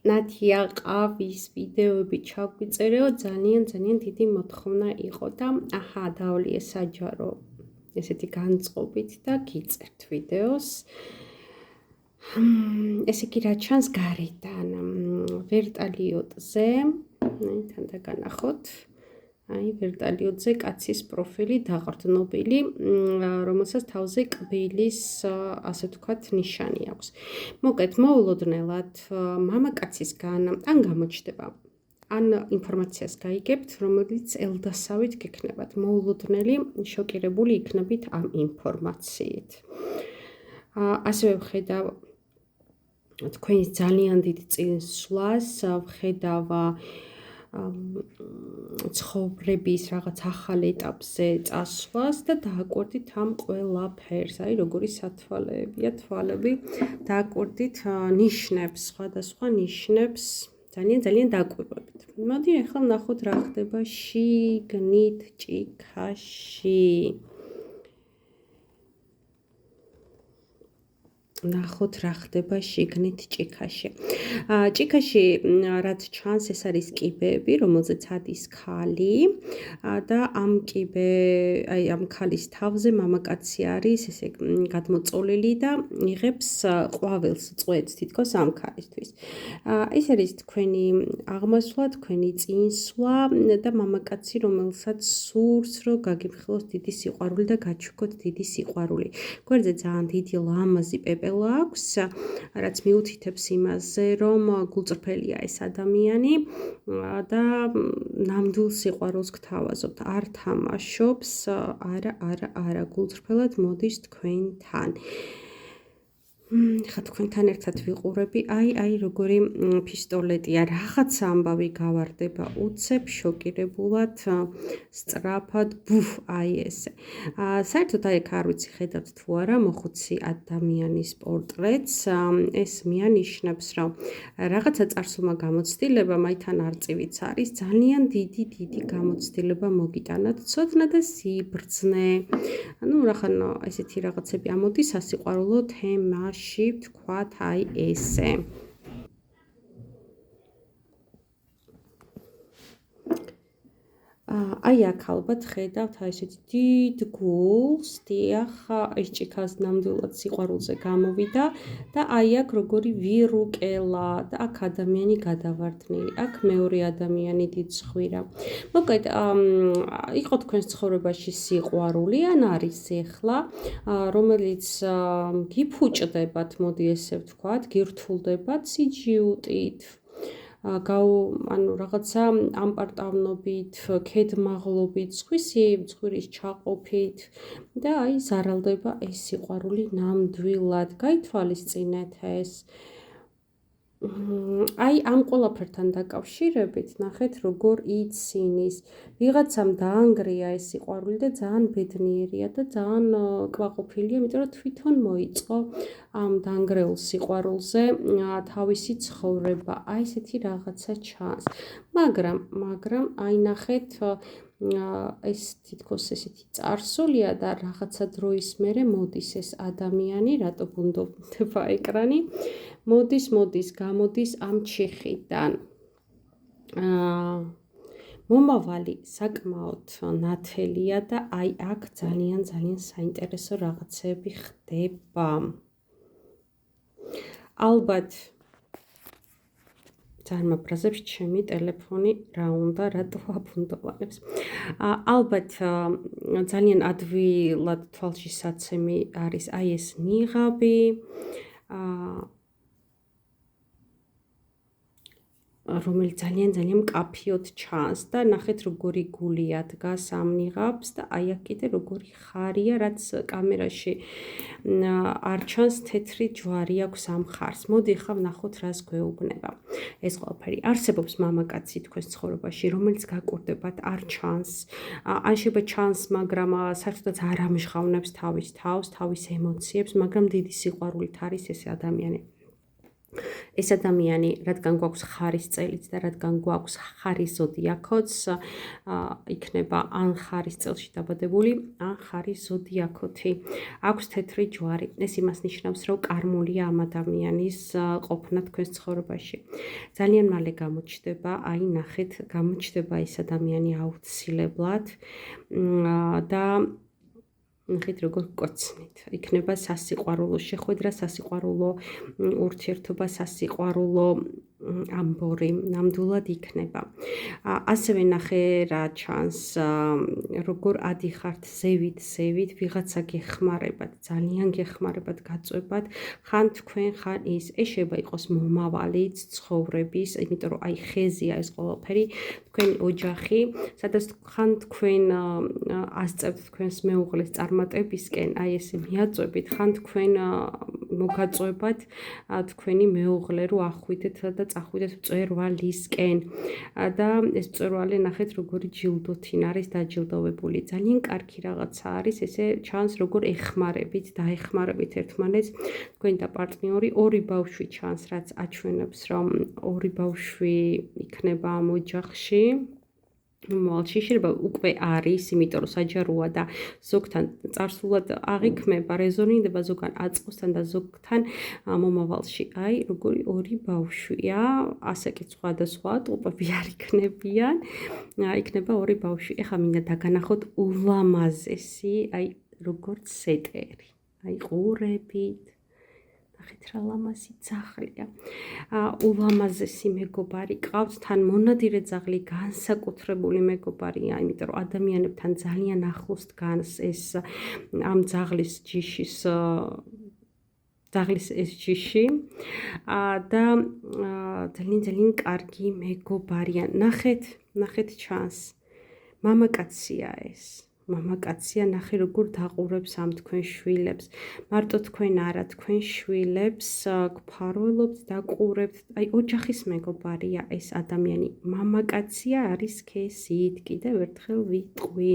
ნათია ყავის ვიდეოები ჩაგვიწერეო, ძალიან დიდი მოთხოვნა იყო და დავლიე საჯარო ესეთი განწყობით და გიწერთ ვიდეოს. ესე იგი რა ჩანს გარედან ვერტალიოტზე, თან დაგანახოთ. აი ვერტალიოტზე კაცის პროფილი დაყრდნობილი, რომელსაც თავზე კბილის, ასე ვთქვათ, ნიშანი აქვს. მოკეთ მოულოდნელად მამაკაცისგან ან გამოჩნდება, ან ინფორმაციას გაიგებთ, რომელიც ელდასავით გექნებათ. მოულოდნელი შოკირებული იქნებით ამ ინფორმაციით. ასევე ვხედავ თქვენს ძალიან დიდ წინსვლას, ვხედავ ცხოვრების რაღაც ახალ ეტაპზე წასვლას და დააკვირდით ამ ყველაფერს, აი როგორი სათვალეებია თვალები, დააკვირდით ნიშნებს, სხვადასხვა ნიშნებს, ძალიან დააკვირვებით. მოდი ახლა ვნახოთ რა ხდება შიგნით ჭიქაში. ნახოთ რა ხდება შიგნით ჭიქაში. ჭიქაში რაც ჩანს, ეს არის კიბეები, რომელზეც ადის ქალი და ამ ქალის თავზე მამაკაცი არის ესე გადმოწოლილი და იღებს ყვავილს, წვეთს თითქოს ამ ქალისთვის. ეს არის თქვენი აღმასვლა, თქვენი წინსვლა და მამაკაცი, რომელსაც სურს, რომ გაგიფრთხილოს დიდი სიყვარული და გაჩუქოთ დიდი სიყვარული. გვერდზე ძალიან დიდი ლამაზი პეპელა აქვს, რაც მიუთითებს იმაზე, რომ გულწრფელია ეს ადამიანი და ნამდვილ სიყვარულს გთავაზობთ. არ თამაშობს, არა, გულწრფელად მოდის თქვენთან. ხა თქვენთან ერთად ვიყურები, აი როგორი ფისტოლეტია, რაღაც ამბავი გავარდება უცებ, შოკირებულად, სწრაფად, აი ესე. საერთოდ აქ არ ვიცი ხედავთ თუ არა მოხუცი ადამიანის პორტრეტს, ეს მიანიშნებს, რომ რაღაცა წარსულმა გამოცდილებამ, აი თან არწივიც არის, ძალიან დიდი გამოცდილება მოგიტანათ, ცოდნა და სიბრძნე. რახან ესეთი რაღაცები ამოდის სასიყვარულო თემაში, ვთქვათ, აი ესე. აი აქ ალბათ ხედავთ აი ესეთი დიდ გულს, დიახ, ეს ჭიქას ნამდვილად სიყვარულზე გამოვიდა და აი აქ როგორი ვირუკელა და აქ ადამიანი გადავარდნილი, აქ მეორე ადამიანი დიდ ცხვირა. მოკეთ, იყო თქვენს ცხოვრებაში სიყვარული ან არის ეხლა, რომელიც გიფუჭდებათ, მოდი ესე ვთქვათ, გირთულდებათ სიჯიუტით, რაღაცა ამპარტავნობით, ქედმაღლობით, ცხვირის ჩაყოფით და აი ზარალდება ეს სიყვარული ნამდვილად. გაითვალისწინეთ ეს. აი ამ ყველაფერთან დაკავშირებით ნახეთ როგორ იცინის. ვიღაცამ დაანგრია ეს სიყვარული და ძალიან ბედნიერია და ძალიან კმაყოფილია, იმიტომ რომ თვითონ მოიწყო ამ დაანგრეულ სიყვარულზე თავისი ცხოვრება. აი ესეთი რაღაცა ჩანს. მაგრამ აი ნახეთ ეს თითქოს ესეთი წარსულია და რაღაცა დროის მერე მოდის ეს ადამიანი, რატო ბუნდოვდება ეკრანი, გამოდის ამ ჩიხიდან. მომავალი საკმაოდ ნათელია და აი აქ ძალიან საინტერესო რაღაცები ხდება. ალბათ ძალიან მაბრაზებს ჩემი ტელეფონი, რა უნდა, რატო აბუნდოვანებს. ალბათ ძალიან ადვილად თვალში საცემი არის აი ეს ნიღაბი, რომელიც ძალიან მკაფიოდ ჩანს და ნახეთ როგორი გულია დგას ამ ნიღაბს და აი აქ კიდე როგორი ხარია, რაც კამერაში არ ჩანს, თეთრი ჯვარი აქვს ამ ხარს. მოდი ახლა ვნახოთ რას გვეუბნება. ეს ყველაფერი არსებობს მამაკაცი თქვენს ცხოვრებაში, რომელიც გაკვირდებათ, არ ჩანს. ან შეიძლება ჩანს, მაგრამ საერთოდაც არ ამჟღავნებს თავის თავს, თავის ემოციებს, მაგრამ დიდი სიყვარულით არის ეს ადამიანი. ეს ადამიანი, რადგან გვაქვს ხარის წელიც და რადგან გვაქვს ხარის ზოდიაქოც, იქნება ან ხარის წელში დაბადებული, ან ხარის ზოდიაქოთი. აქვს თეთრი ჯვარი. ეს იმას ნიშნავს, რომ კარმულია ამ ადამიანის ყოფნა თქვენს ცხოვრებაში. ძალიან მალე გამოჩნდება, აი ნახეთ, გამოჩნდება ეს ადამიანი აუცილებლად და ნახეთ როგორ კოცნით. იქნება სასიყვარულო შეხვედრა, სასიყვარულო ურთიერთობა, სასიყვარულო ამბორი ნამდვილად იქნება. ასევე ნახე რა ჩანს, როგორ ადიხართ ზევით, ვიღაცა გეხმარებათ, ძალიან გეხმარებათ, გაწვევათ, ხან თქვენ, ხან ის. ეს შეიძლება იყოს მომავალიც, ცხოვრების, იმიტომ რომ აი ხეზია ეს ყველაფერი, თქვენი ოჯახი, სადაც ხან თქვენ ასწევთ თქვენს მეუღლეს წარმატებისკენ, აი ესე მიაწვევით, ხან თქვენ მოგაწვევათ თქვენი მეუღლე, რომ ახვიდეთ და წახვიდეთ მწვერვალისკენ და ეს მწვერვალი ნახეთ როგორი ჯილდოთინ არის დაჯილდოვებული. ძალიან კარგი რაღაცა არის, ესე ჩანს როგორ ეხმარებით, დაეხმარებით ერთმანეთს თქვენი და პარტნიორი. ორი ბავშვი ჩანს, რაც აჩვენებს, რომ ორი ბავშვი იქნება ამ ოჯახში. მომავალში შეიძლება უკვე არის, იმიტომ რომ საჯაროა და ზოგთან წარსულად აღიქმება, რეზონირდება ზოგან აწყოსთან და ზოგთან მომავალში. აი, როგორი ორი ბავშვია, ასე კი სხვადასხვა ტყუპები არ იქნებიან, იქნება ორი ბავშვი. ეხლა მინდა დაგანახოთ ულამაზესი, აი, როგორც სეტერი, აი, ყურებით. ნახეთ რა ლამაზი ძაღლია. ულამაზესი მეგობარი ყავთ, თან მონადირე ძაღლი, განსაკუთრებული მეგობარია, იმიტომ რომ ადამიანებთან ძალიან ახლოს დგანს ეს ამ ძაღლის ჯიშის ეს ჯიში და ძალიან კარგი მეგობარია. ნახეთ ჩანს. მამაკაცია ეს. მამაკაცია, ნახე როგორ დაყურებს ამ თქვენ შვილებს. მარტო თქვენ არა, თქვენ შვილებს გფარველობთ, დაყურებთ. აი, ოჯახის მეგობარია ეს ადამიანი. მამაკაცია არის სქესით, კიდევ ერთხელ ვიტყვი.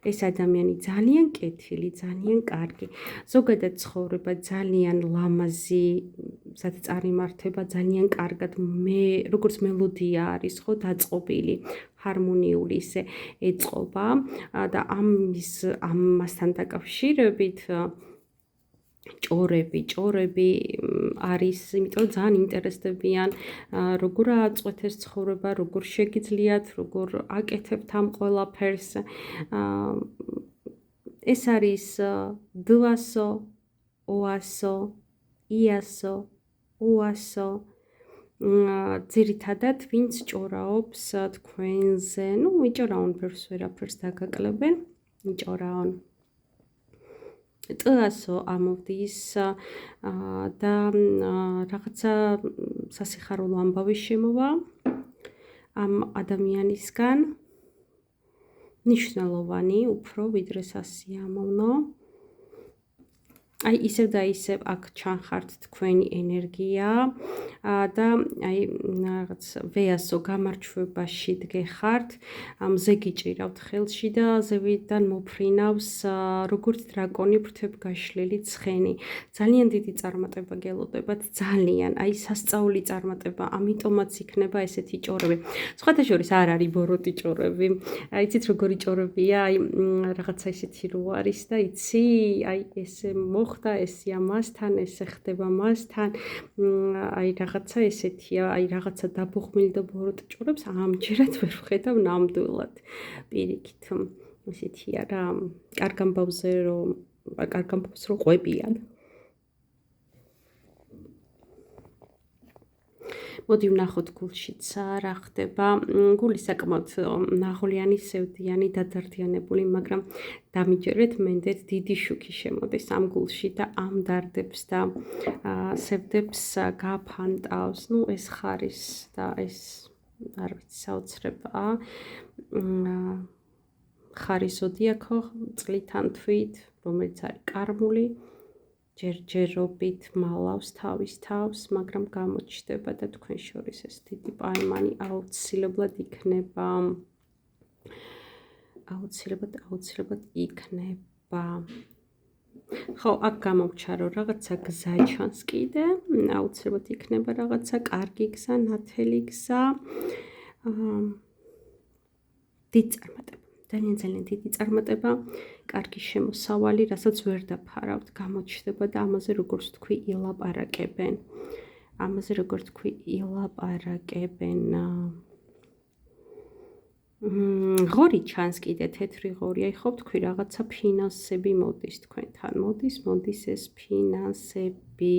ეს ადამიანი ძალიან კეთილი, ძალიან კარგი. ზოგადად ცხოვრება ძალიან ლამაზი, სადაც წარიმართება ძალიან კარგად, როგორც მელოდია არის, ხო, დაწყობილი. ჰარმონიული ისე ეწყობა და ამასთან დაკავშირებით ჭორები არის, იმიტომ ძალიან ინტერესდებიან, როგორ აწყვეთ ეს ცხოვრება, როგორ შეგიძლიათ, როგორ აკეთებთ ამ ყველაფერს. ეს არის დვასო, ოასო, იასო, უასო. ძირითადად ვინც ჭორაობს თქვენზე, იჭორაონ ფერს ვერაფერს დაგაკლებენ, იჭორაონ. ტასო ამოვდის და რაღაცა სასიხარულო ამბავი შემოვა ამ ადამიანისგან. ნიშნულოვანი, უფრო ვიდრე სასიამოვნო. აი, ისევ და ისევ აქ ჩანხართ თქვენი ენერგია და აი, რაღაც ვეასო გამარჩვებაში დგეხართ, მზე გიჭირავთ ხელში და ზევიდან მოფრინავს როგორც დრაკონი ფრთებგაშლილი ცხენი. ძალიან დიდი წარმატება გელოდებათ, ძალიან, აი, სასწაული წარმატება, ამიტომაც იქნება ესეთი ჭორები. სხვათა შორის არ არის ბოროტი ჭორები. იცით როგორი ჭორებია, აი, რაღაცა ისეთი რო არის და იცი, აი, ესე ხდა ესია მასთან, ესე ხდება მასთან, აი რაღაცა ესეთია, აი რაღაცა დაბუხმილი და ბოროტ ჭორებს ამჯერად ვერ ვხედავ ნამდვილად. პირიქით, ესეთია რა, კარგ ამბავზე რო ყვებიან. მოდი ვნახოთ გულშიც რა ხდება. გული საკმაოდ ნაღვლიანი, სევდიანი, დადარდიანებული, მაგრამ დამიჯერეთ, მენდეთ დიდი შუქი შემოდის ამ გულში და ამ დარდებს და სევდებს გაფანტავს. ეს ხარის და ეს არ ვიცი საოცრებაა. ხარის ზოდიაქო წყლიდან თვით, რომელიც არის კარმული. ჯერჯერობით მალავს თავის თავს, მაგრამ გამოჩნდება და თქვენ შორის ეს დიდი პაემანი აუცილებლად იქნება. აუცილებლად იქნება. ხო, აქ გამოგჩა რომ რაღაცა გზა ჩანს კიდე, აუცილებლად იქნება რაღაცა კარგი გზა, ნათელი გზა. დიდი წარმატება. ძალიან დიდი წარმატება, კარგი შემოსავალი, რასაც ვერ დაფარავთ, გამოჩნდება და ამაზე როგორც თქვი, ილაპარაკებენ. ამაზე როგორც თქვი, ილაპარაკებენ. ღორი ჩანს კიდე, თეთრი ღორი. აი ხო თქვი, რაღაცა ფინანსები მოდის თქვენთან. მოდის ეს ფინანსები.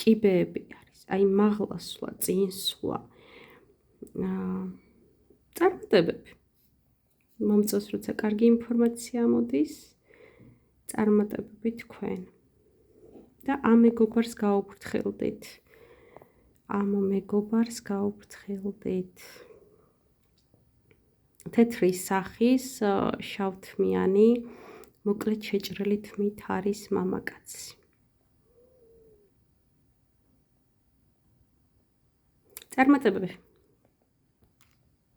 კიბეები არის. აი მაღლასვლა, წინსვლა. წარმატებები. მომწონს, როცა კარგი ინფორმაცია მოდის, წარმატებები თქვენ. და ამ მეგობარს გაუფრთხილდით. ამ მეგობარს გაუფრთხილდით. თეთრი სახის შავთმიანი, მოკლედ შეჭრილი თმით არის მამაკაცი. წარმატებები.